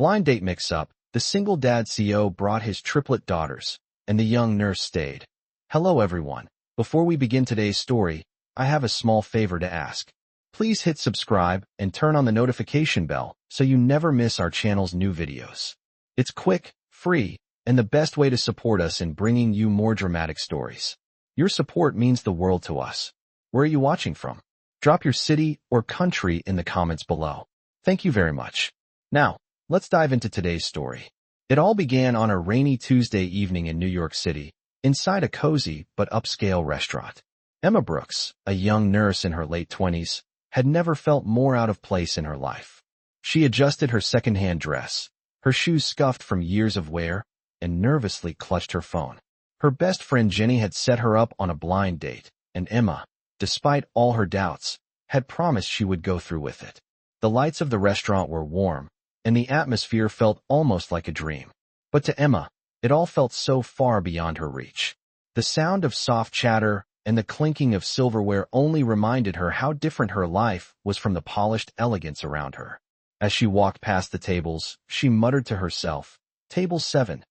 Blind date mix-up. The single dad CEO brought his triplet daughters, and the young nurse stayed. Hello everyone. Before we begin today's story, I have a small favor to ask. Please hit subscribe and turn on the notification bell so you never miss our channel's new videos. It's quick, free, and the best way to support us in bringing you more dramatic stories. Your support means the world to us. Where are you watching from? Drop your city or country in the comments below. Thank you very much. Now, let's dive into today's story. It all began on a rainy Tuesday evening in New York City, inside a cozy but upscale restaurant. Emma Brooks, a young nurse in her late 20s, had never felt more out of place in her life. She adjusted her second-hand dress, her shoes scuffed from years of wear, and nervously clutched her phone. Her best friend Jenny had set her up on a blind date, and Emma, despite all her doubts, had promised she would go through with it. The lights of the restaurant were warm, and the atmosphere felt almost like a dream. But to Emma, it all felt so far beyond her reach. The sound of soft chatter and the clinking of silverware only reminded her how different her life was from the polished elegance around her. As she walked past the tables, she muttered to herself, "Table 7.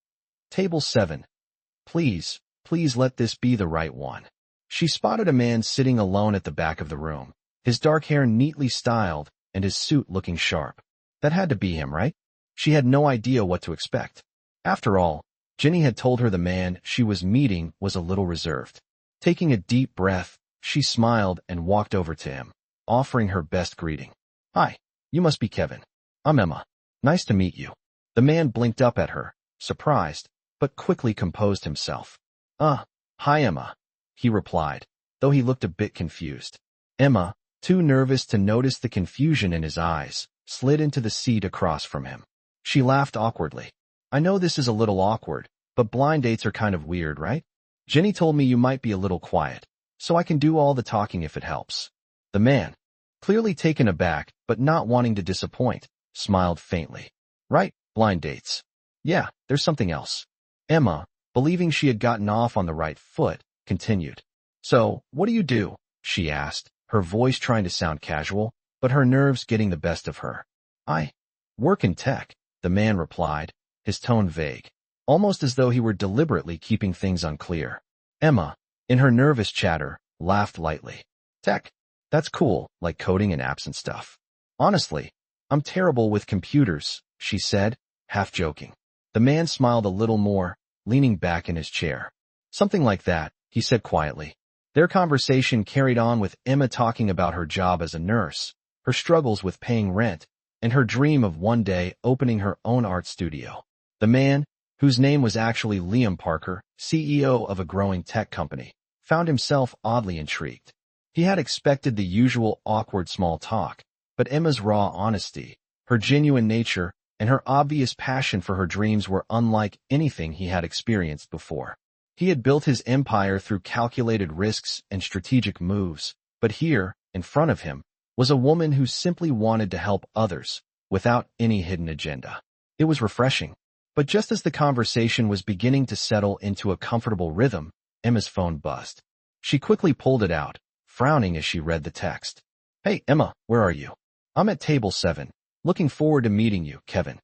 Table 7. Please, please let this be the right one." She spotted a man sitting alone at the back of the room, his dark hair neatly styled and his suit looking sharp. That had to be him, right? She had no idea what to expect. After all, Jenny had told her the man she was meeting was a little reserved. Taking a deep breath, she smiled and walked over to him, offering her best greeting. "Hi, you must be Kevin. I'm Emma. Nice to meet you." The man blinked up at her, surprised, but quickly composed himself. Hi Emma," he replied, though he looked a bit confused. Emma, too nervous to notice the confusion in his eyes, slid into the seat across from him. She laughed awkwardly. "I know this is a little awkward, but blind dates are kind of weird, right? Jenny told me you might be a little quiet, so I can do all the talking if it helps." The man, clearly taken aback but not wanting to disappoint, smiled faintly. "Right, blind dates. Yeah, there's something else." Emma, believing she had gotten off on the right foot, continued. "So, what do you do?" she asked, her voice trying to sound casual, but her nerves getting the best of her. "I work in tech," the man replied, his tone vague, almost as though he were deliberately keeping things unclear. Emma, in her nervous chatter, laughed lightly. "Tech? That's cool, like coding and apps and stuff. Honestly, I'm terrible with computers," she said, half joking. The man smiled a little more, leaning back in his chair. "Something like that," he said quietly. Their conversation carried on with Emma talking about her job as a nurse, her struggles with paying rent, and her dream of one day opening her own art studio. The man, whose name was actually Liam Parker, CEO of a growing tech company, found himself oddly intrigued. He had expected the usual awkward small talk, but Emma's raw honesty, her genuine nature, and her obvious passion for her dreams were unlike anything he had experienced before. He had built his empire through calculated risks and strategic moves, but here, in front of him, was a woman who simply wanted to help others, without any hidden agenda. It was refreshing. But just as the conversation was beginning to settle into a comfortable rhythm, Emma's phone buzzed. She quickly pulled it out, frowning as she read the text. "Hey, Emma, where are you?" "I'm at table 7. Looking forward to meeting you, Kevin."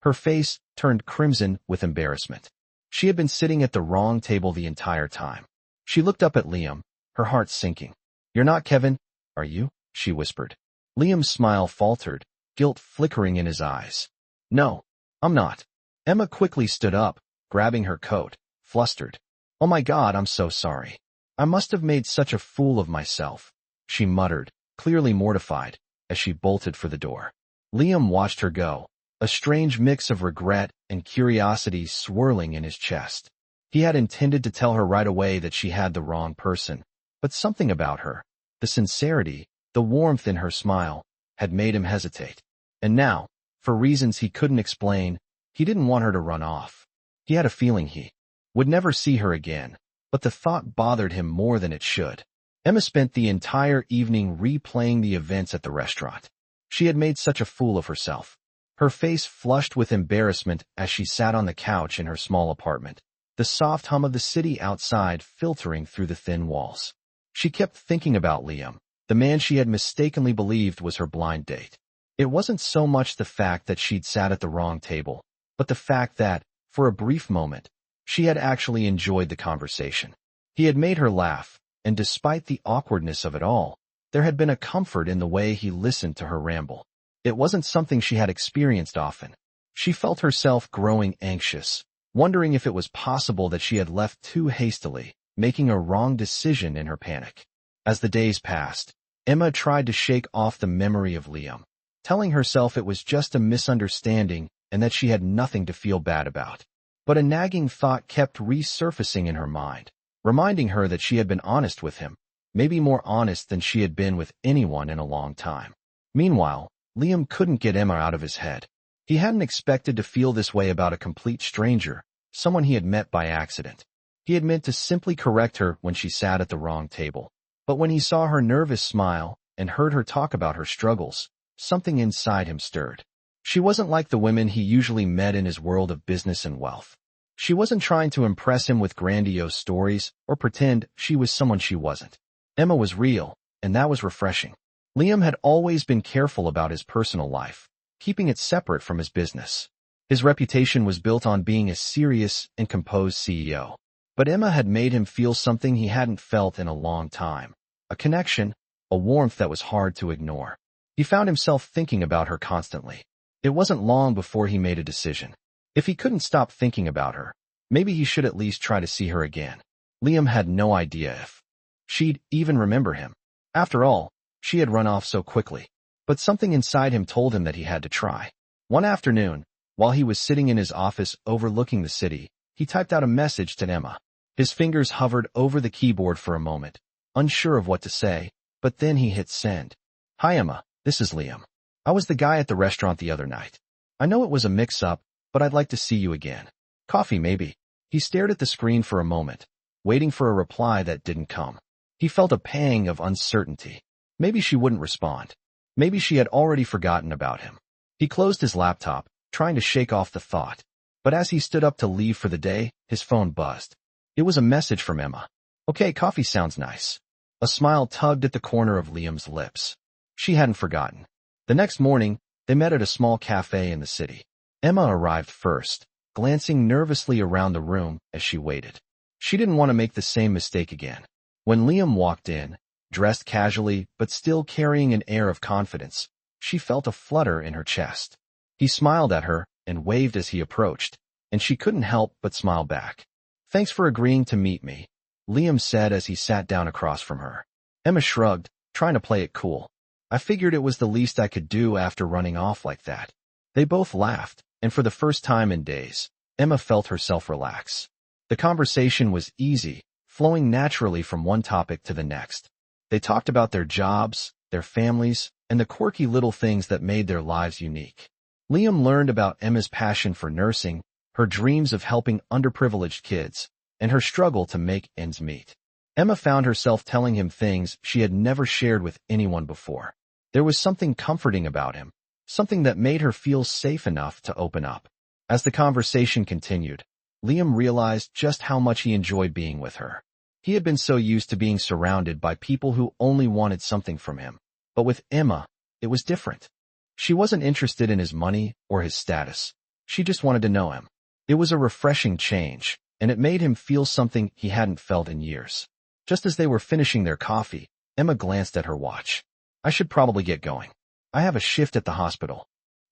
Her face turned crimson with embarrassment. She had been sitting at the wrong table the entire time. She looked up at Liam, her heart sinking. "You're not Kevin, are you?" she whispered. Liam's smile faltered, guilt flickering in his eyes. "No, I'm not." Emma quickly stood up, grabbing her coat, flustered. "Oh my God, I'm so sorry. I must have made such a fool of myself," she muttered, clearly mortified, as she bolted for the door. Liam watched her go, a strange mix of regret and curiosity swirling in his chest. He had intended to tell her right away that she had the wrong person, but something about her, the sincerity, the warmth in her smile, had made him hesitate. And now, for reasons he couldn't explain, he didn't want her to run off. He had a feeling he would never see her again, but the thought bothered him more than it should. Emma spent the entire evening replaying the events at the restaurant. She had made such a fool of herself. Her face flushed with embarrassment as she sat on the couch in her small apartment, the soft hum of the city outside filtering through the thin walls. She kept thinking about Liam, the man she had mistakenly believed was her blind date. It wasn't so much the fact that she'd sat at the wrong table, but the fact that, for a brief moment, she had actually enjoyed the conversation. He had made her laugh, and despite the awkwardness of it all, there had been a comfort in the way he listened to her ramble. It wasn't something she had experienced often. She felt herself growing anxious, wondering if it was possible that she had left too hastily, making a wrong decision in her panic. As the days passed, Emma tried to shake off the memory of Liam, telling herself it was just a misunderstanding and that she had nothing to feel bad about. But a nagging thought kept resurfacing in her mind, reminding her that she had been honest with him, maybe more honest than she had been with anyone in a long time. Meanwhile, Liam couldn't get Emma out of his head. He hadn't expected to feel this way about a complete stranger, someone he had met by accident. He had meant to simply correct her when she sat at the wrong table. But when he saw her nervous smile and heard her talk about her struggles, something inside him stirred. She wasn't like the women he usually met in his world of business and wealth. She wasn't trying to impress him with grandiose stories or pretend she was someone she wasn't. Emma was real, and that was refreshing. Liam had always been careful about his personal life, keeping it separate from his business. His reputation was built on being a serious and composed CEO. But Emma had made him feel something he hadn't felt in a long time. A connection, a warmth that was hard to ignore. He found himself thinking about her constantly. It wasn't long before he made a decision. If he couldn't stop thinking about her, maybe he should at least try to see her again. Liam had no idea if she'd even remember him. After all, she had run off so quickly. But something inside him told him that he had to try. One afternoon, while he was sitting in his office overlooking the city, he typed out a message to Emma. His fingers hovered over the keyboard for a moment, unsure of what to say, but then he hit send. "Hi Emma, this is Liam. I was the guy at the restaurant the other night. I know it was a mix-up, but I'd like to see you again. Coffee maybe?" He stared at the screen for a moment, waiting for a reply that didn't come. He felt a pang of uncertainty. Maybe she wouldn't respond. Maybe she had already forgotten about him. He closed his laptop, trying to shake off the thought. But as he stood up to leave for the day, his phone buzzed. It was a message from Emma. "Okay, coffee sounds nice." A smile tugged at the corner of Liam's lips. She hadn't forgotten. The next morning, they met at a small cafe in the city. Emma arrived first, glancing nervously around the room as she waited. She didn't want to make the same mistake again. When Liam walked in, dressed casually but still carrying an air of confidence, she felt a flutter in her chest. He smiled at her and waved as he approached, and she couldn't help but smile back. "Thanks for agreeing to meet me," Liam said as he sat down across from her. Emma shrugged, trying to play it cool. "I figured it was the least I could do after running off like that." They both laughed, and for the first time in days, Emma felt herself relax. The conversation was easy, flowing naturally from one topic to the next. They talked about their jobs, their families, and the quirky little things that made their lives unique. Liam learned about Emma's passion for nursing, her dreams of helping underprivileged kids, and her struggle to make ends meet. Emma found herself telling him things she had never shared with anyone before. There was something comforting about him, something that made her feel safe enough to open up. As the conversation continued, Liam realized just how much he enjoyed being with her. He had been so used to being surrounded by people who only wanted something from him. But with Emma, it was different. She wasn't interested in his money or his status. She just wanted to know him. It was a refreshing change, and it made him feel something he hadn't felt in years. Just as they were finishing their coffee, Emma glanced at her watch. "I should probably get going. I have a shift at the hospital."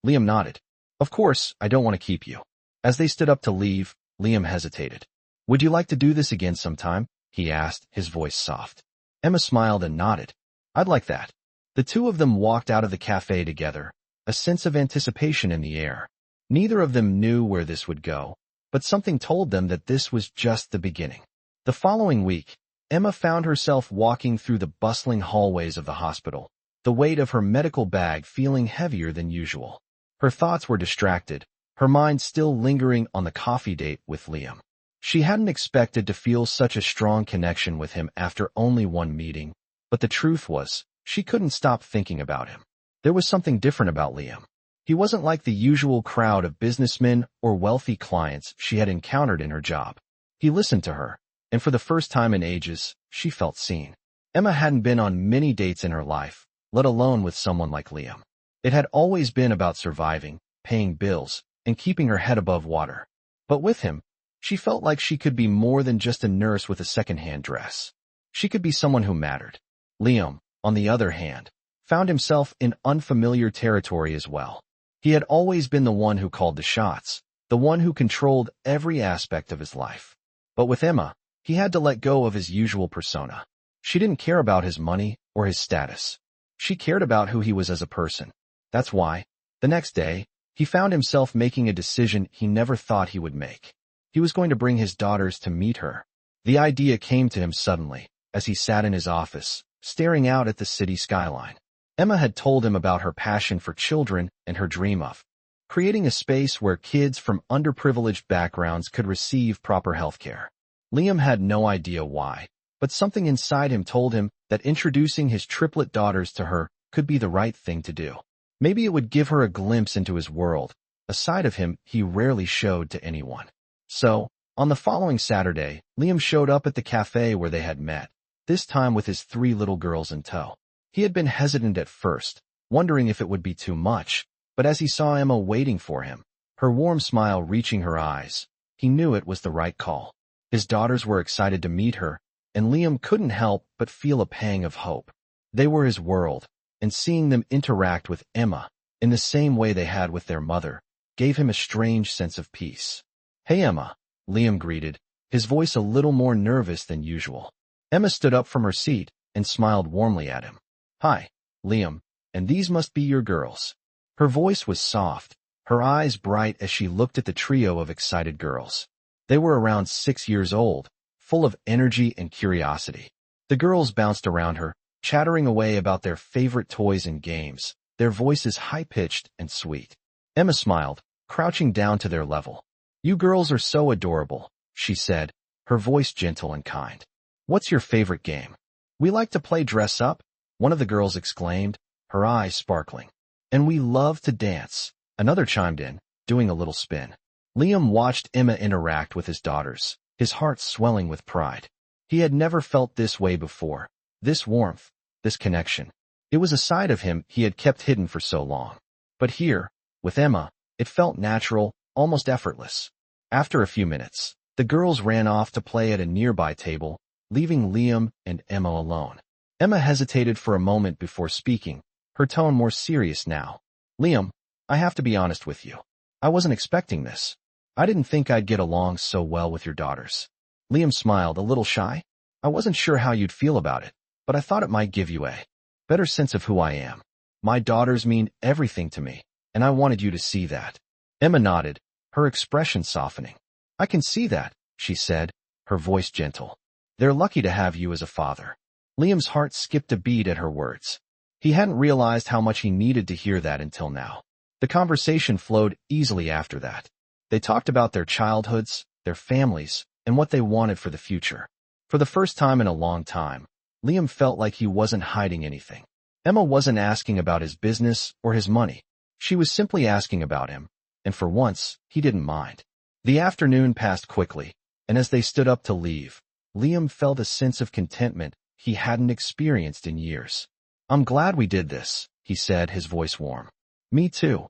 Liam nodded. "Of course, I don't want to keep you." As they stood up to leave, Liam hesitated. "Would you like to do this again sometime?" he asked, his voice soft. Emma smiled and nodded. "I'd like that." The two of them walked out of the cafe together, a sense of anticipation in the air. Neither of them knew where this would go, but something told them that this was just the beginning. The following week, Emma found herself walking through the bustling hallways of the hospital, the weight of her medical bag feeling heavier than usual. Her thoughts were distracted, her mind still lingering on the coffee date with Liam. She hadn't expected to feel such a strong connection with him after only one meeting, but the truth was, she couldn't stop thinking about him. There was something different about Liam. He wasn't like the usual crowd of businessmen or wealthy clients she had encountered in her job. He listened to her, and for the first time in ages, she felt seen. Emma hadn't been on many dates in her life, let alone with someone like Liam. It had always been about surviving, paying bills, and keeping her head above water. But with him, she felt like she could be more than just a nurse with a second-hand dress. She could be someone who mattered. Liam, on the other hand, found himself in unfamiliar territory as well. He had always been the one who called the shots, the one who controlled every aspect of his life. But with Emma, he had to let go of his usual persona. She didn't care about his money or his status. She cared about who he was as a person. That's why, the next day, he found himself making a decision he never thought he would make. He was going to bring his daughters to meet her. The idea came to him suddenly, as he sat in his office, staring out at the city skyline. Emma had told him about her passion for children and her dream of creating a space where kids from underprivileged backgrounds could receive proper health care. Liam had no idea why, but something inside him told him that introducing his triplet daughters to her could be the right thing to do. Maybe it would give her a glimpse into his world, a side of him he rarely showed to anyone. So, on the following Saturday, Liam showed up at the cafe where they had met, this time with his 3 little girls in tow. He had been hesitant at first, wondering if it would be too much, but as he saw Emma waiting for him, her warm smile reaching her eyes, he knew it was the right call. His daughters were excited to meet her, and Liam couldn't help but feel a pang of hope. They were his world, and seeing them interact with Emma, in the same way they had with their mother, gave him a strange sense of peace. "Hey Emma," Liam greeted, his voice a little more nervous than usual. Emma stood up from her seat and smiled warmly at him. "Hi, Liam, and these must be your girls." Her voice was soft, her eyes bright as she looked at the trio of excited girls. They were around 6 years old, full of energy and curiosity. The girls bounced around her, chattering away about their favorite toys and games, their voices high-pitched and sweet. Emma smiled, crouching down to their level. "You girls are so adorable," she said, her voice gentle and kind. "What's your favorite game?" "We like to play dress up," one of the girls exclaimed, her eyes sparkling. "And we love to dance," another chimed in, doing a little spin. Liam watched Emma interact with his daughters, his heart swelling with pride. He had never felt this way before, this warmth, this connection. It was a side of him he had kept hidden for so long. But here, with Emma, it felt natural, almost effortless. After a few minutes, the girls ran off to play at a nearby table, leaving Liam and Emma alone. Emma hesitated for a moment before speaking, her tone more serious now. "Liam, I have to be honest with you. I wasn't expecting this. I didn't think I'd get along so well with your daughters." Liam smiled, a little shy. "I wasn't sure how you'd feel about it, but I thought it might give you a better sense of who I am. My daughters mean everything to me, and I wanted you to see that." Emma nodded, her expression softening. "I can see that," she said, her voice gentle. "They're lucky to have you as a father." Liam's heart skipped a beat at her words. He hadn't realized how much he needed to hear that until now. The conversation flowed easily after that. They talked about their childhoods, their families, and what they wanted for the future. For the first time in a long time, Liam felt like he wasn't hiding anything. Emma wasn't asking about his business or his money. She was simply asking about him, and for once, he didn't mind. The afternoon passed quickly, and as they stood up to leave, Liam felt a sense of contentment he hadn't experienced in years. "I'm glad we did this," he said, his voice warm. "Me too,"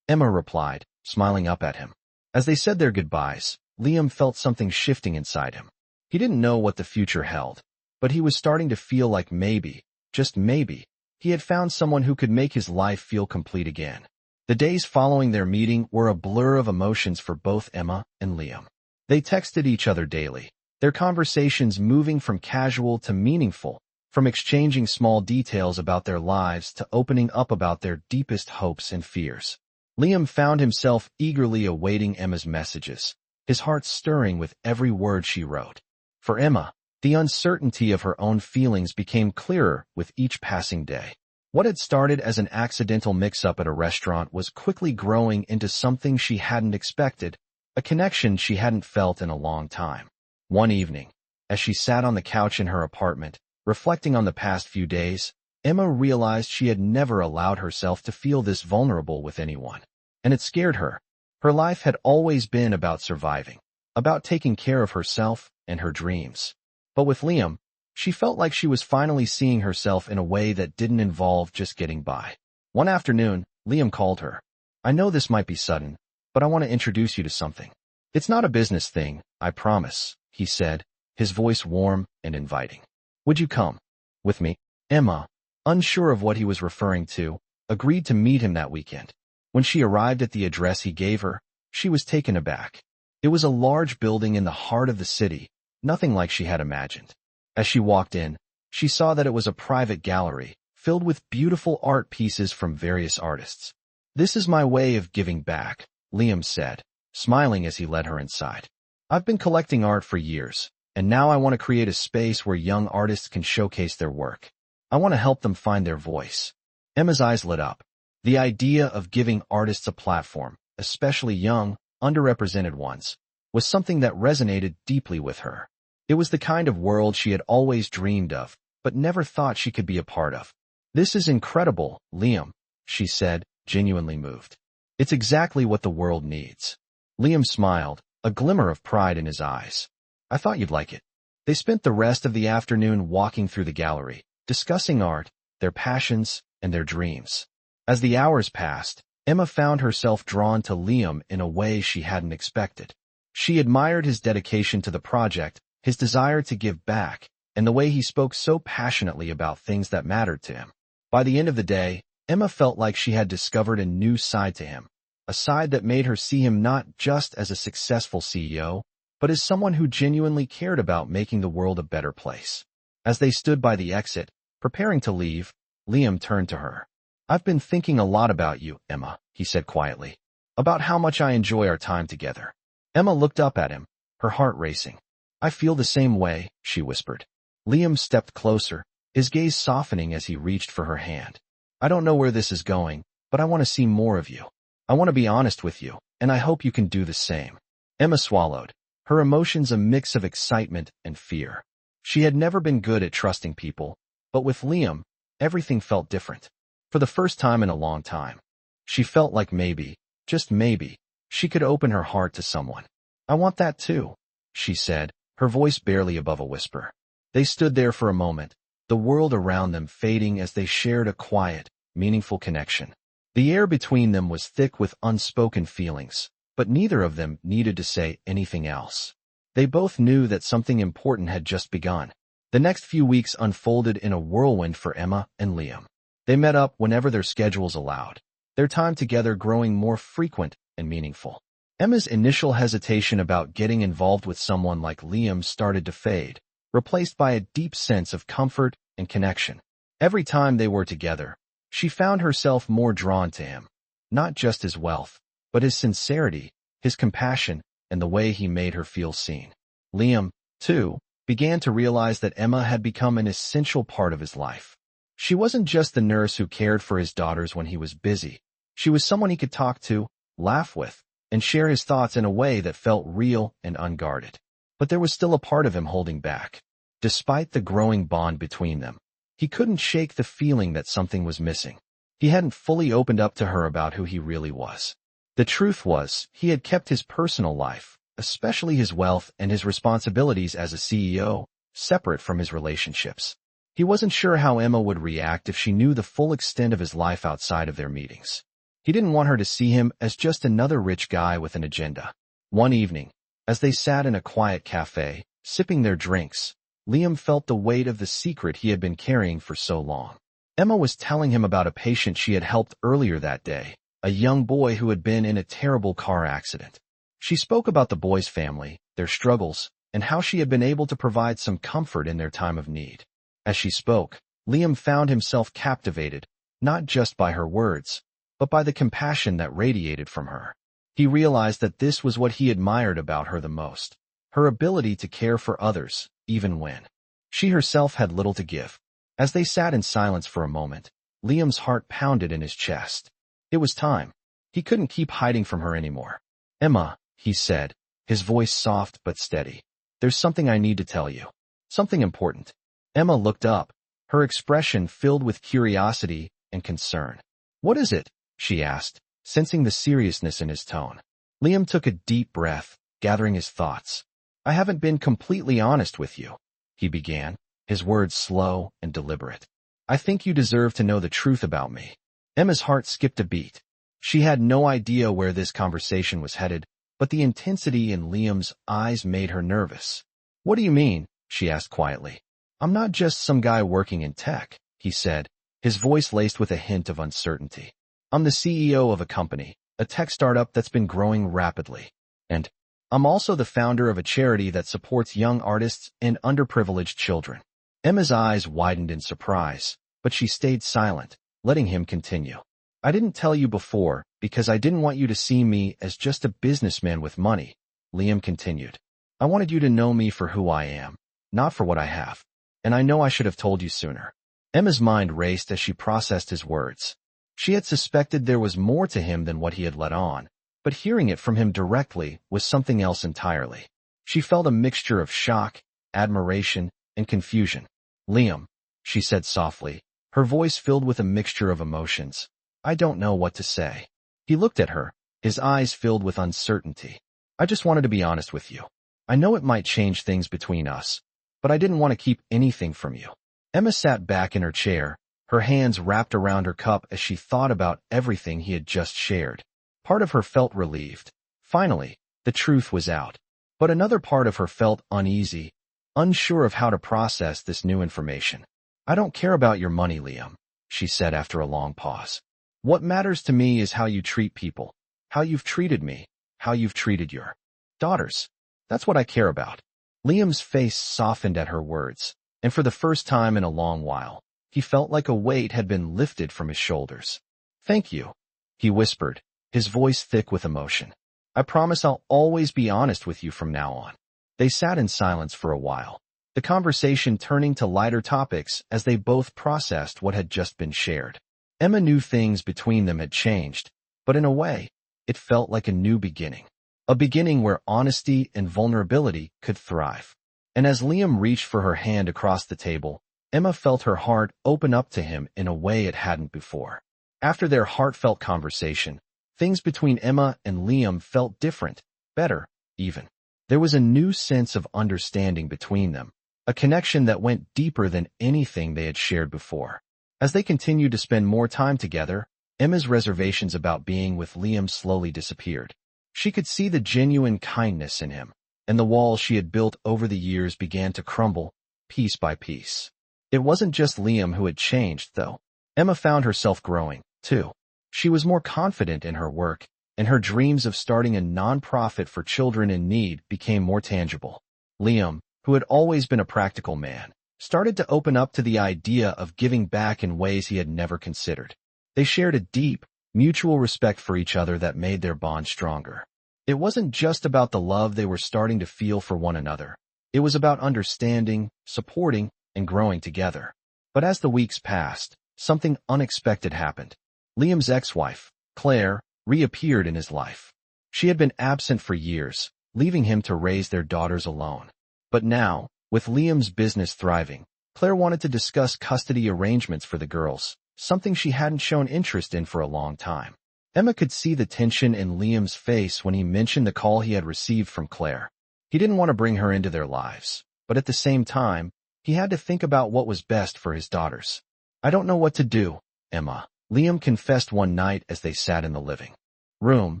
Emma replied, smiling up at him. As they said their goodbyes, Liam felt something shifting inside him. He didn't know what the future held, but he was starting to feel like maybe, just maybe, he had found someone who could make his life feel complete again. The days following their meeting were a blur of emotions for both Emma and Liam. They texted each other daily, their conversations moving from casual to meaningful, from exchanging small details about their lives to opening up about their deepest hopes and fears. Liam found himself eagerly awaiting Emma's messages, his heart stirring with every word she wrote. For Emma, the uncertainty of her own feelings became clearer with each passing day. What had started as an accidental mix-up at a restaurant was quickly growing into something she hadn't expected, a connection she hadn't felt in a long time. One evening, as she sat on the couch in her apartment, reflecting on the past few days, Emma realized she had never allowed herself to feel this vulnerable with anyone. And it scared her. Her life had always been about surviving, about taking care of herself and her dreams. But with Liam, she felt like she was finally seeing herself in a way that didn't involve just getting by. One afternoon, Liam called her. I know this might be sudden, but I want to introduce you to something. It's not a business thing, I promise, he said, his voice warm and inviting. Would you come with me? Emma, unsure of what he was referring to, agreed to meet him that weekend. When she arrived at the address he gave her, she was taken aback. It was a large building in the heart of the city, nothing like she had imagined. As she walked in, she saw that it was a private gallery, filled with beautiful art pieces from various artists. This is my way of giving back, Liam said, smiling as he led her inside. I've been collecting art for years, and now I want to create a space where young artists can showcase their work. I want to help them find their voice. Emma's eyes lit up. The idea of giving artists a platform, especially young, underrepresented ones, was something that resonated deeply with her. It was the kind of world she had always dreamed of, but never thought she could be a part of. This is incredible, Liam, she said, genuinely moved. It's exactly what the world needs. Liam smiled, a glimmer of pride in his eyes. I thought you'd like it. They spent the rest of the afternoon walking through the gallery, discussing art, their passions, and their dreams. As the hours passed, Emma found herself drawn to Liam in a way she hadn't expected. She admired his dedication to the project, his desire to give back, and the way he spoke so passionately about things that mattered to him. By the end of the day, Emma felt like she had discovered a new side to him, a side that made her see him not just as a successful CEO, but as someone who genuinely cared about making the world a better place. As they stood by the exit, preparing to leave, Liam turned to her. I've been thinking a lot about you, Emma, he said quietly, about how much I enjoy our time together. Emma looked up at him, her heart racing. I feel the same way, she whispered. Liam stepped closer, his gaze softening as he reached for her hand. I don't know where this is going, but I want to see more of you. I want to be honest with you, and I hope you can do the same. Emma swallowed, her emotions a mix of excitement and fear. She had never been good at trusting people, but with Liam, everything felt different. For the first time in a long time, she felt like maybe, just maybe, she could open her heart to someone. I want that too, she said, her voice barely above a whisper. They stood there for a moment, the world around them fading as they shared a quiet, meaningful connection. The air between them was thick with unspoken feelings, but neither of them needed to say anything else. They both knew that something important had just begun. The next few weeks unfolded in a whirlwind for Emma and Liam. They met up whenever their schedules allowed, their time together growing more frequent and meaningful. Emma's initial hesitation about getting involved with someone like Liam started to fade, replaced by a deep sense of comfort and connection. Every time they were together, she found herself more drawn to him, not just his wealth, but his sincerity, his compassion, and the way he made her feel seen. Liam, too, began to realize that Emma had become an essential part of his life. She wasn't just the nurse who cared for his daughters when he was busy. She was someone he could talk to, laugh with, and share his thoughts in a way that felt real and unguarded. But there was still a part of him holding back. Despite the growing bond between them, he couldn't shake the feeling that something was missing. He hadn't fully opened up to her about who he really was. The truth was, he had kept his personal life, especially his wealth and his responsibilities as a CEO, separate from his relationships. He wasn't sure how Emma would react if she knew the full extent of his life outside of their meetings. He didn't want her to see him as just another rich guy with an agenda. One evening, as they sat in a quiet cafe, sipping their drinks, Liam felt the weight of the secret he had been carrying for so long. Emma was telling him about a patient she had helped earlier that day, a young boy who had been in a terrible car accident. She spoke about the boy's family, their struggles, and how she had been able to provide some comfort in their time of need. As she spoke, Liam found himself captivated, not just by her words, but by the compassion that radiated from her. He realized that this was what he admired about her the most, her ability to care for others, even when she herself had little to give. As they sat in silence for a moment, Liam's heart pounded in his chest. It was time. He couldn't keep hiding from her anymore. Emma, he said, his voice soft but steady. There's something I need to tell you. Something important. Emma looked up, her expression filled with curiosity and concern. What is it? She asked, sensing the seriousness in his tone. Liam took a deep breath, gathering his thoughts. I haven't been completely honest with you, he began, his words slow and deliberate. I think you deserve to know the truth about me. Emma's heart skipped a beat. She had no idea where this conversation was headed, but the intensity in Liam's eyes made her nervous. "What do you mean?" she asked quietly. "I'm not just some guy working in tech," he said, his voice laced with a hint of uncertainty. "I'm the CEO of a company, a tech startup that's been growing rapidly. And I'm also the founder of a charity that supports young artists and underprivileged children." Emma's eyes widened in surprise, but she stayed silent, letting him continue. "I didn't tell you before because I didn't want you to see me as just a businessman with money," Liam continued. "I wanted you to know me for who I am, not for what I have. And I know I should have told you sooner." Emma's mind raced as she processed his words. She had suspected there was more to him than what he had let on, but hearing it from him directly was something else entirely. She felt a mixture of shock, admiration, and confusion. "Liam," she said softly, her voice filled with a mixture of emotions, "I don't know what to say." He looked at her, his eyes filled with uncertainty. "I just wanted to be honest with you. I know it might change things between us, but I didn't want to keep anything from you." Emma sat back in her chair, her hands wrapped around her cup as she thought about everything he had just shared. Part of her felt relieved. Finally, the truth was out. But another part of her felt uneasy, unsure of how to process this new information. "I don't care about your money, Liam," she said after a long pause. "What matters to me is how you treat people, how you've treated me, how you've treated your daughters. That's what I care about." Liam's face softened at her words, and for the first time in a long while, he felt like a weight had been lifted from his shoulders. "Thank you," he whispered, his voice thick with emotion. "I promise I'll always be honest with you from now on." They sat in silence for a while, the conversation turning to lighter topics as they both processed what had just been shared. Emma knew things between them had changed, but in a way, it felt like a new beginning. A beginning where honesty and vulnerability could thrive. And as Liam reached for her hand across the table, Emma felt her heart open up to him in a way it hadn't before. After their heartfelt conversation, things between Emma and Liam felt different, better, even. There was a new sense of understanding between them, a connection that went deeper than anything they had shared before. As they continued to spend more time together, Emma's reservations about being with Liam slowly disappeared. She could see the genuine kindness in him, and the walls she had built over the years began to crumble, piece by piece. It wasn't just Liam who had changed, though. Emma found herself growing, too. She was more confident in her work, and her dreams of starting a nonprofit for children in need became more tangible. Liam, who had always been a practical man, started to open up to the idea of giving back in ways he had never considered. They shared a deep, mutual respect for each other that made their bond stronger. It wasn't just about the love they were starting to feel for one another. It was about understanding, supporting, and growing together. But as the weeks passed, something unexpected happened. Liam's ex-wife, Claire, reappeared in his life. She had been absent for years, leaving him to raise their daughters alone. But now, with Liam's business thriving, Claire wanted to discuss custody arrangements for the girls, something she hadn't shown interest in for a long time. Emma could see the tension in Liam's face when he mentioned the call he had received from Claire. He didn't want to bring her into their lives, but at the same time, he had to think about what was best for his daughters. "I don't know what to do, Emma," Liam confessed one night as they sat in the living room,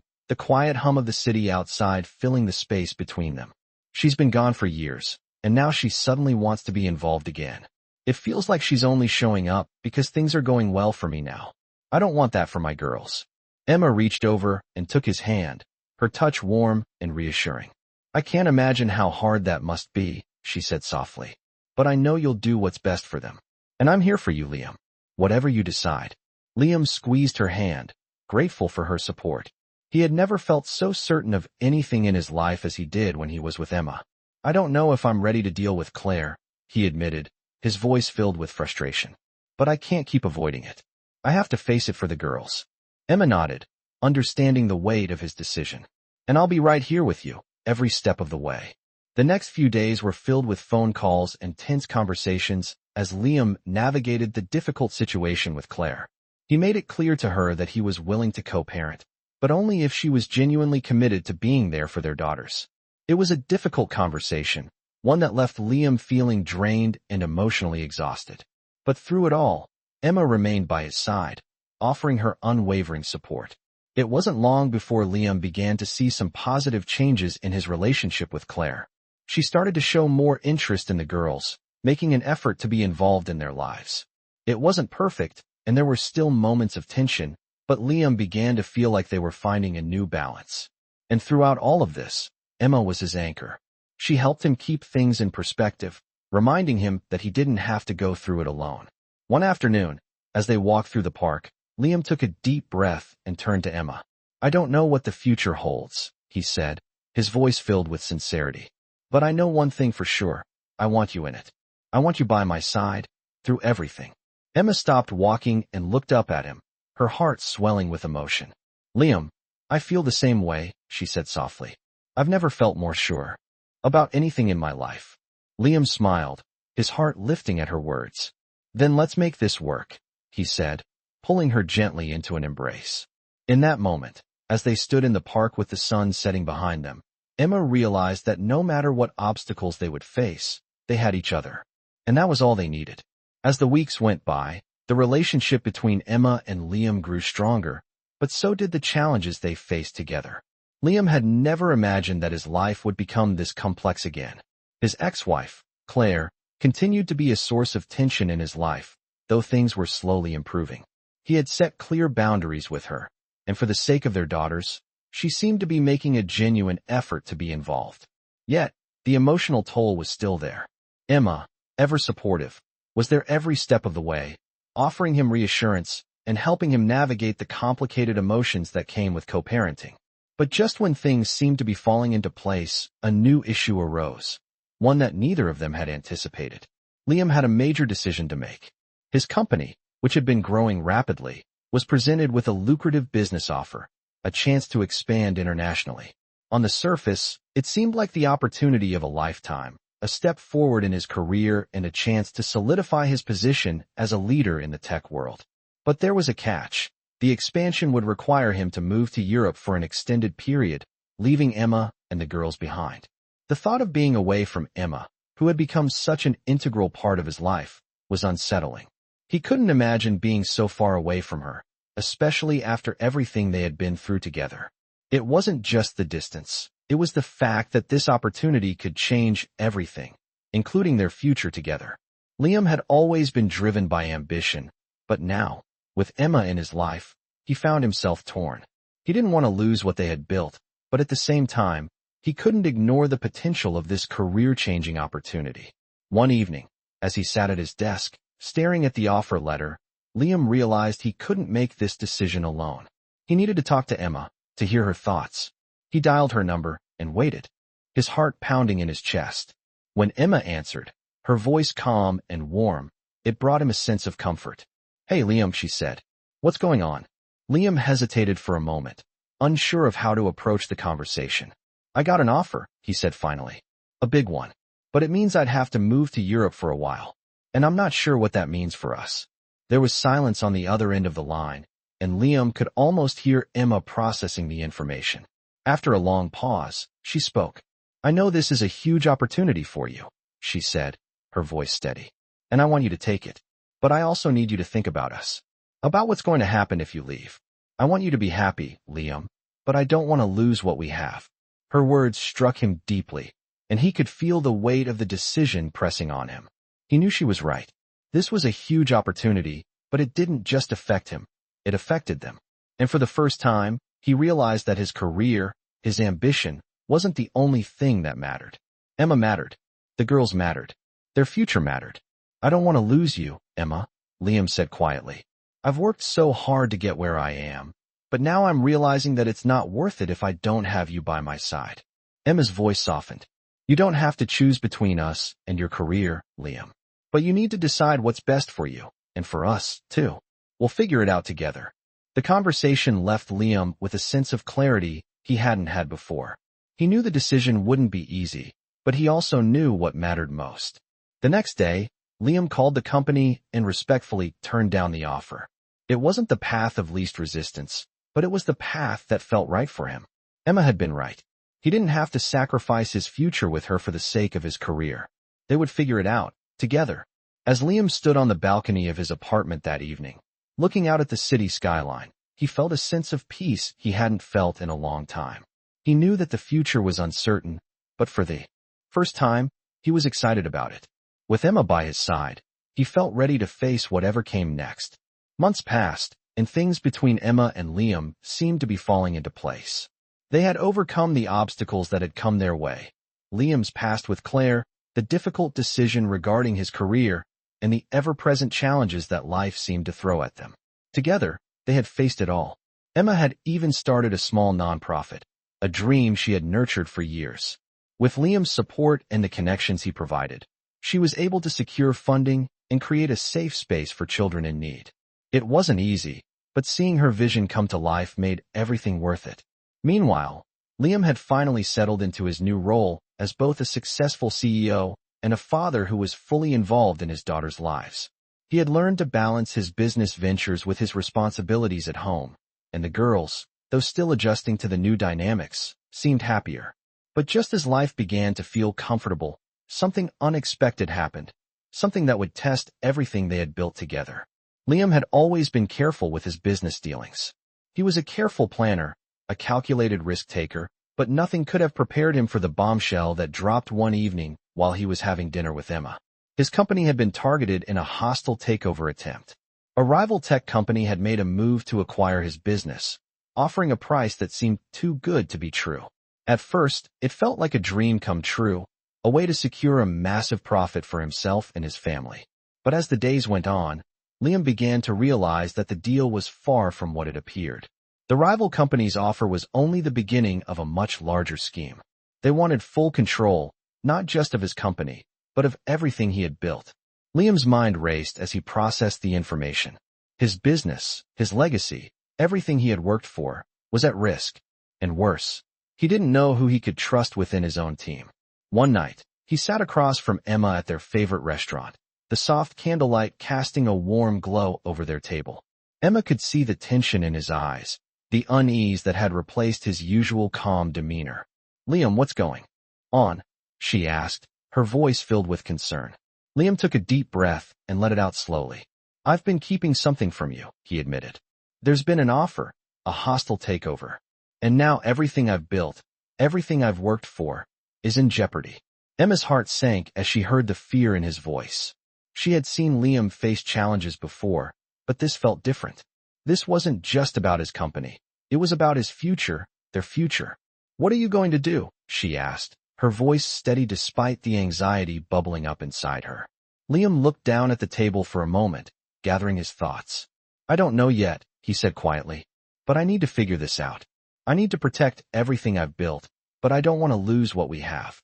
the quiet hum of the city outside filling the space between them. "She's been gone for years, and now she suddenly wants to be involved again. It feels like she's only showing up because things are going well for me now. I don't want that for my girls." Emma reached over and took his hand, her touch warm and reassuring. "I can't imagine how hard that must be," she said softly. "But I know you'll do what's best for them. And I'm here for you, Liam. Whatever you decide." Liam squeezed her hand, grateful for her support. He had never felt so certain of anything in his life as he did when he was with Emma. "I don't know if I'm ready to deal with Claire," he admitted, his voice filled with frustration. "But I can't keep avoiding it. I have to face it for the girls." Emma nodded, understanding the weight of his decision. "And I'll be right here with you, every step of the way." The next few days were filled with phone calls and tense conversations as Liam navigated the difficult situation with Claire. He made it clear to her that he was willing to co-parent, but only if she was genuinely committed to being there for their daughters. It was a difficult conversation, one that left Liam feeling drained and emotionally exhausted. But through it all, Emma remained by his side. offering her unwavering support. It wasn't long before Liam began to see some positive changes in his relationship with Claire. She started to show more interest in the girls, making an effort to be involved in their lives. It wasn't perfect, and there were still moments of tension, but Liam began to feel like they were finding a new balance. And throughout all of this, Emma was his anchor. She helped him keep things in perspective, reminding him that he didn't have to go through it alone. One afternoon, as they walked through the park, Liam took a deep breath and turned to Emma. "I don't know what the future holds," he said, his voice filled with sincerity. "But I know one thing for sure. I want you in it. I want you by my side, through everything." Emma stopped walking and looked up at him, her heart swelling with emotion. "Liam, I feel the same way," she said softly. "I've never felt more sure about anything in my life." Liam smiled, his heart lifting at her words. "Then let's make this work," he said, pulling her gently into an embrace. In that moment, as they stood in the park with the sun setting behind them, Emma realized that no matter what obstacles they would face, they had each other. And that was all they needed. As the weeks went by, the relationship between Emma and Liam grew stronger, but so did the challenges they faced together. Liam had never imagined that his life would become this complex again. His ex-wife, Claire, continued to be a source of tension in his life, though things were slowly improving. He had set clear boundaries with her, and for the sake of their daughters, she seemed to be making a genuine effort to be involved. Yet, the emotional toll was still there. Emma, ever supportive, was there every step of the way, offering him reassurance and helping him navigate the complicated emotions that came with co-parenting. But just when things seemed to be falling into place, a new issue arose, one that neither of them had anticipated. Liam had a major decision to make. His company, which had been growing rapidly, was presented with a lucrative business offer, a chance to expand internationally. On the surface, it seemed like the opportunity of a lifetime, a step forward in his career and a chance to solidify his position as a leader in the tech world. But there was a catch. The expansion would require him to move to Europe for an extended period, leaving Emma and the girls behind. The thought of being away from Emma, who had become such an integral part of his life, was unsettling. He couldn't imagine being so far away from her, especially after everything they had been through together. It wasn't just the distance. It was the fact that this opportunity could change everything, including their future together. Liam had always been driven by ambition, but now, with Emma in his life, he found himself torn. He didn't want to lose what they had built, but at the same time, he couldn't ignore the potential of this career-changing opportunity. One evening, as he sat at his desk, staring at the offer letter, Liam realized he couldn't make this decision alone. He needed to talk to Emma, to hear her thoughts. He dialed her number and waited, his heart pounding in his chest. When Emma answered, her voice calm and warm, it brought him a sense of comfort. "Hey, Liam," she said. "What's going on?" Liam hesitated for a moment, unsure of how to approach the conversation. "I got an offer," he said finally. "A big one. But it means I'd have to move to Europe for a while. And I'm not sure what that means for us." There was silence on the other end of the line, and Liam could almost hear Emma processing the information. After a long pause, she spoke. "I know this is a huge opportunity for you," she said, her voice steady. "And I want you to take it. But I also need you to think about us. About what's going to happen if you leave. I want you to be happy, Liam, but I don't want to lose what we have." Her words struck him deeply, and he could feel the weight of the decision pressing on him. He knew she was right. This was a huge opportunity, but it didn't just affect him. It affected them. And for the first time, he realized that his career, his ambition, wasn't the only thing that mattered. Emma mattered. The girls mattered. Their future mattered. "I don't want to lose you, Emma," Liam said quietly. "I've worked so hard to get where I am, but now I'm realizing that it's not worth it if I don't have you by my side." Emma's voice softened. "You don't have to choose between us and your career, Liam. But you need to decide what's best for you, and for us, too. We'll figure it out together." The conversation left Liam with a sense of clarity he hadn't had before. He knew the decision wouldn't be easy, but he also knew what mattered most. The next day, Liam called the company and respectfully turned down the offer. It wasn't the path of least resistance, but it was the path that felt right for him. Emma had been right. He didn't have to sacrifice his future with her for the sake of his career. They would figure it out, together. As Liam stood on the balcony of his apartment that evening, Looking out at the city skyline, he felt a sense of peace he hadn't felt in a long time. He knew that the future was uncertain, but for the first time, he was excited about it. With Emma by his side, he felt ready to face whatever came next. Months passed, and things between Emma and Liam seemed to be falling into place. They had overcome the obstacles that had come their way. Liam's past with Claire, the difficult decision regarding his career, and the ever-present challenges that life seemed to throw at them. Together, they had faced it all. Emma had even started a small nonprofit, a dream she had nurtured for years. With Liam's support and the connections he provided, she was able to secure funding and create a safe space for children in need. It wasn't easy, but seeing her vision come to life made everything worth it. Meanwhile, Liam had finally settled into his new role as both a successful CEO and a father who was fully involved in his daughters' lives. He had learned to balance his business ventures with his responsibilities at home, and the girls, though still adjusting to the new dynamics, seemed happier. But just as life began to feel comfortable, something unexpected happened, something that would test everything they had built together. Liam had always been careful with his business dealings. He was a careful planner, a calculated risk-taker, but nothing could have prepared him for the bombshell that dropped one evening while he was having dinner with Emma. His company had been targeted in a hostile takeover attempt. A rival tech company had made a move to acquire his business, offering a price that seemed too good to be true. At first, it felt like a dream come true, a way to secure a massive profit for himself and his family. But as the days went on, Liam began to realize that the deal was far from what it appeared. The rival company's offer was only the beginning of a much larger scheme. They wanted full control, not just of his company, but of everything he had built. Liam's mind raced as he processed the information. His business, his legacy, everything he had worked for, was at risk. And worse, he didn't know who he could trust within his own team. One night, he sat across from Emma at their favorite restaurant, the soft candlelight casting a warm glow over their table. Emma could see the tension in his eyes, the unease that had replaced his usual calm demeanor. "Liam, what's going on?" she asked, her voice filled with concern. Liam took a deep breath and let it out slowly. "I've been keeping something from you," he admitted. "There's been an offer, a hostile takeover. And now everything I've built, everything I've worked for, is in jeopardy." Emma's heart sank as she heard the fear in his voice. She had seen Liam face challenges before, but this felt different. This wasn't just about his company. It was about his future, their future. "What are you going to do?" she asked, her voice steady despite the anxiety bubbling up inside her. Liam looked down at the table for a moment, gathering his thoughts. "I don't know yet," he said quietly, "but I need to figure this out. I need to protect everything I've built, but I don't want to lose what we have."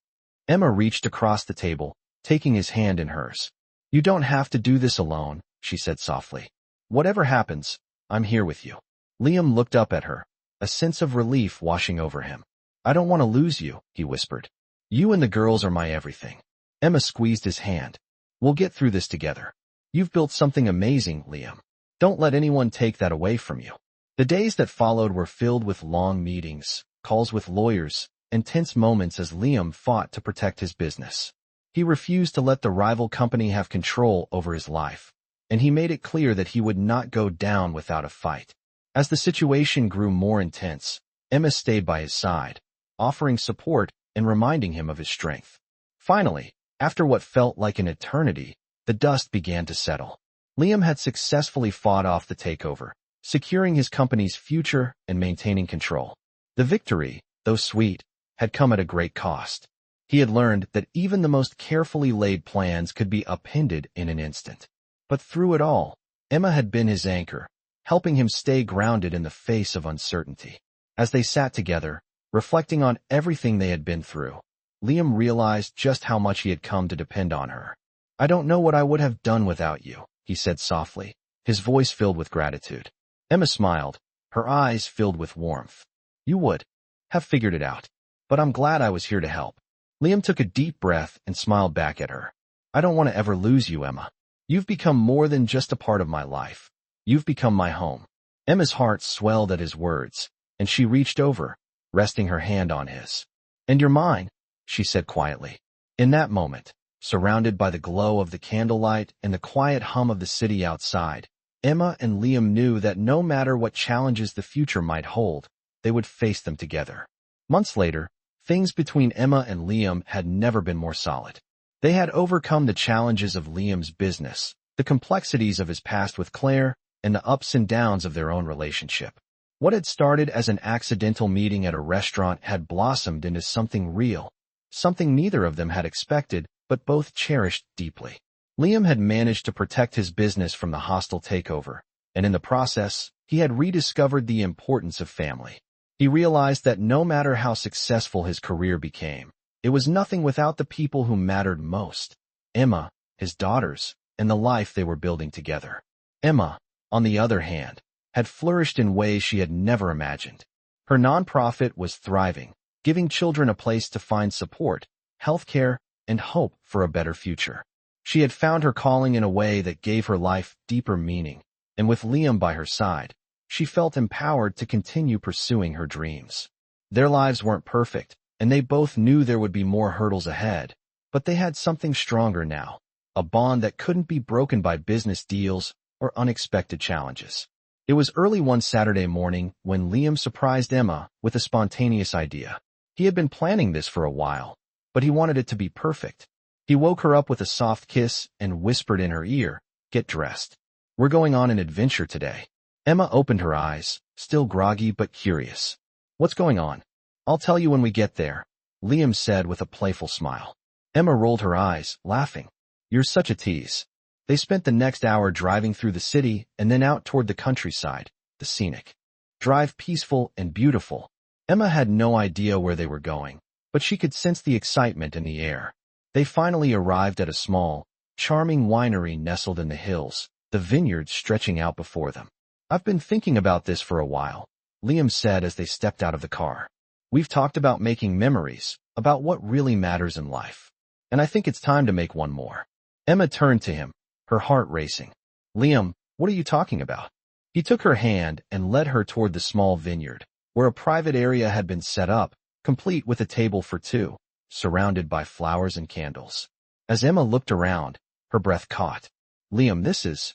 Emma reached across the table, taking his hand in hers. "You don't have to do this alone," she said softly. "Whatever happens, I'm here with you." Liam looked up at her, a sense of relief washing over him. "I don't want to lose you," he whispered. "You and the girls are my everything." Emma squeezed his hand. "We'll get through this together. You've built something amazing, Liam. Don't let anyone take that away from you." The days that followed were filled with long meetings, calls with lawyers, and tense moments as Liam fought to protect his business. He refused to let the rival company have control over his life, and he made it clear that he would not go down without a fight. As the situation grew more intense, Emma stayed by his side, offering support and reminding him of his strength. Finally, after what felt like an eternity, the dust began to settle. Liam had successfully fought off the takeover, securing his company's future and maintaining control. The victory, though sweet, had come at a great cost. He had learned that even the most carefully laid plans could be upended in an instant. But through it all, Emma had been his anchor, helping him stay grounded in the face of uncertainty. As they sat together, reflecting on everything they had been through, Liam realized just how much he had come to depend on her. "I don't know what I would have done without you," he said softly, his voice filled with gratitude. Emma smiled, her eyes filled with warmth. "You would have figured it out, but I'm glad I was here to help." Liam took a deep breath and smiled back at her. "I don't want to ever lose you, Emma. You've become more than just a part of my life. You've become my home." Emma's heart swelled at his words, and she reached over, resting her hand on his. "And you're mine," she said quietly. In that moment, surrounded by the glow of the candlelight and the quiet hum of the city outside, Emma and Liam knew that no matter what challenges the future might hold, they would face them together. Months later, things between Emma and Liam had never been more solid. They had overcome the challenges of Liam's business, the complexities of his past with Claire, and the ups and downs of their own relationship. What had started as an accidental meeting at a restaurant had blossomed into something real, something neither of them had expected, but both cherished deeply. Liam had managed to protect his business from the hostile takeover, and in the process, he had rediscovered the importance of family. He realized that no matter how successful his career became, it was nothing without the people who mattered most: Emma, his daughters, and the life they were building together. Emma, on the other hand, had flourished in ways she had never imagined. Her nonprofit was thriving, giving children a place to find support, healthcare, and hope for a better future. She had found her calling in a way that gave her life deeper meaning, and with Liam by her side, she felt empowered to continue pursuing her dreams. Their lives weren't perfect, and they both knew there would be more hurdles ahead, but they had something stronger now, a bond that couldn't be broken by business deals or unexpected challenges. It was early one Saturday morning when Liam surprised Emma with a spontaneous idea. He had been planning this for a while, but he wanted it to be perfect. He woke her up with a soft kiss and whispered in her ear, "Get dressed. We're going on an adventure today." Emma opened her eyes, still groggy but curious. "What's going on?" "I'll tell you when we get there," Liam said with a playful smile. Emma rolled her eyes, laughing. "You're such a tease." They spent the next hour driving through the city and then out toward the countryside, the scenic drive peaceful and beautiful. Emma had no idea where they were going, but she could sense the excitement in the air. They finally arrived at a small, charming winery nestled in the hills, the vineyards stretching out before them. "I've been thinking about this for a while," Liam said as they stepped out of the car. "We've talked about making memories, about what really matters in life. And I think it's time to make one more." Emma turned to him, her heart racing. "Liam, what are you talking about?" He took her hand and led her toward the small vineyard, where a private area had been set up, complete with a table for two, surrounded by flowers and candles. As Emma looked around, her breath caught. "Liam, this is—"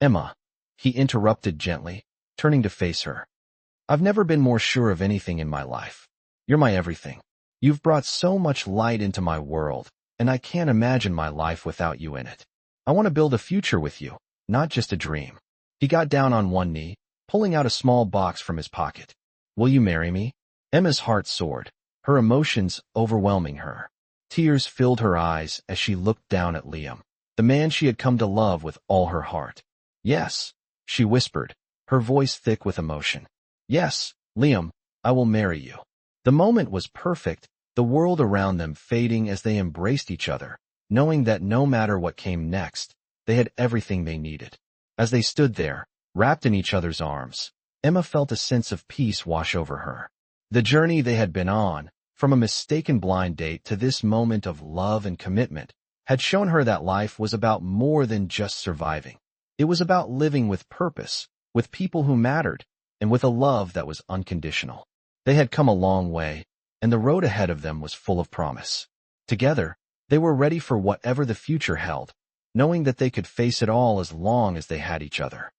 "Emma," he interrupted gently, turning to face her. "I've never been more sure of anything in my life. You're my everything. You've brought so much light into my world, and I can't imagine my life without you in it. I want to build a future with you, not just a dream." He got down on one knee, pulling out a small box from his pocket. "Will you marry me?" Emma's heart soared, her emotions overwhelming her. Tears filled her eyes as she looked down at Liam, the man she had come to love with all her heart. "Yes," she whispered, her voice thick with emotion. "Yes, Liam, I will marry you." The moment was perfect, the world around them fading as they embraced each other, knowing that no matter what came next, they had everything they needed. As they stood there, wrapped in each other's arms, Emma felt a sense of peace wash over her. The journey they had been on, from a mistaken blind date to this moment of love and commitment, had shown her that life was about more than just surviving. It was about living with purpose, with people who mattered, and with a love that was unconditional. They had come a long way, and the road ahead of them was full of promise. Together, they were ready for whatever the future held, knowing that they could face it all as long as they had each other.